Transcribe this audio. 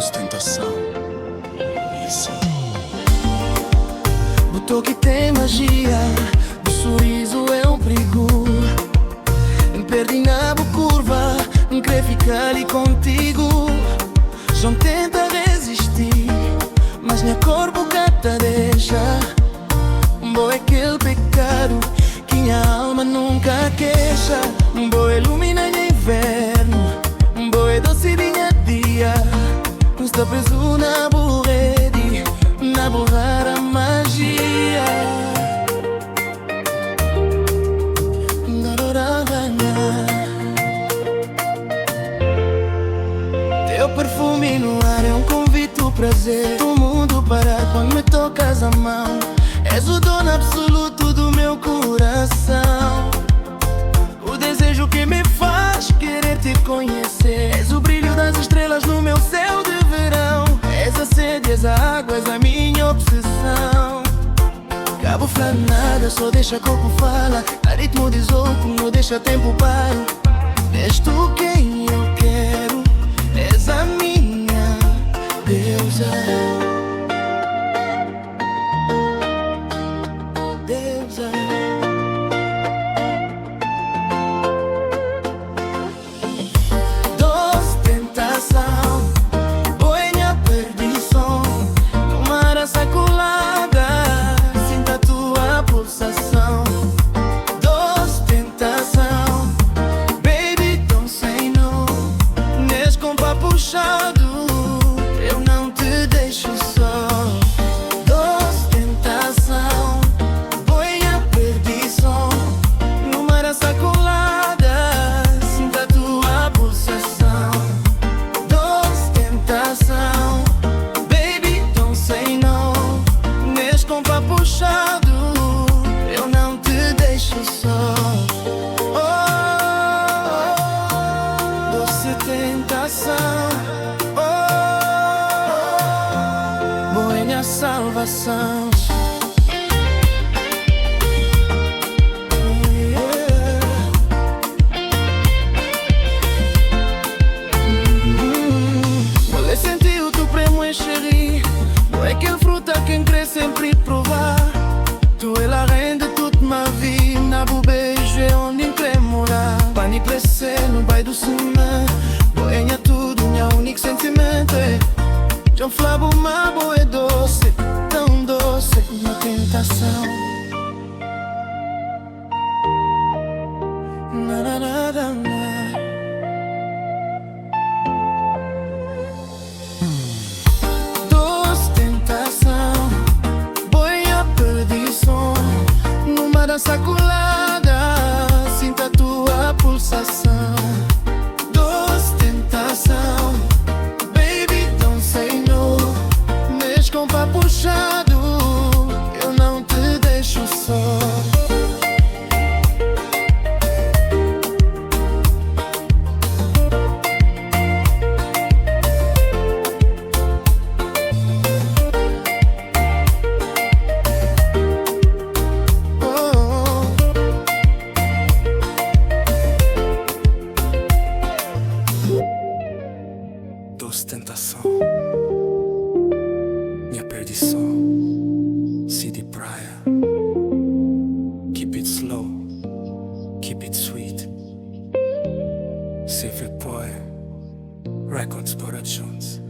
ostentação. Isso. O toque tem magia, o sorriso é um perigo. Perdi na boa curva, querer ficar ali contigo. Não tenta resistir, mas minha corpo cata deixa. Boa é aquele pecado que minha alma nunca queixa. Boa ilumina em inverno, boa é doce dia a dia. Está preso na boa rede, na boa rara magia. Teu perfume no ar é um convite, o prazer do mundo para quando me tocas a mão. És o dono absoluto do meu coração, o desejo que me faz querer te conhecer. És o brilho das estrelas no meu céu de verão. És a sede, és a água, és a minha obsessão. Cabo falar nada, só deixa corpo fala. A ritmo de zoco, não deixa tempo paro. És tu quem eu quero, és a minha deusa. Deusa. Doce tentação, boa perdição. No mar saculada, sinta a tua pulsação. Doce tentação, baby, don't say no. Nesse compasso puxado, eu não te deixo só. Doce tentação, boa perdição. No mar saculada, sinta a tua pulsação. Doce tentação, baby, don't say no. Nesse compasso puxado, eu não te deixo só. Doce tentação, boa é minha salvação. Vou sentir o teu prêmio, chérie. Boa é aquele fruta que quer sempre provar. Tu é la reine de toute ma vie. Na beau beijo é onde quer morar. Para me crescer no bairro do cima. Boa é tudo, minha único sentimento. Já flavo uma boa é doce, tão doce, uma tentação. Na, na, na, na, na. Doce tentação, boa perdição. Numa dança colada, sinta a tua pulsação. Doce tentação, baby, don't say no. Nesse compasso puxado, eu não te deixo só. Doce tentação, minha perdição. CD Praia. Keep it slow, keep it sweet. Save Boy Records Productions.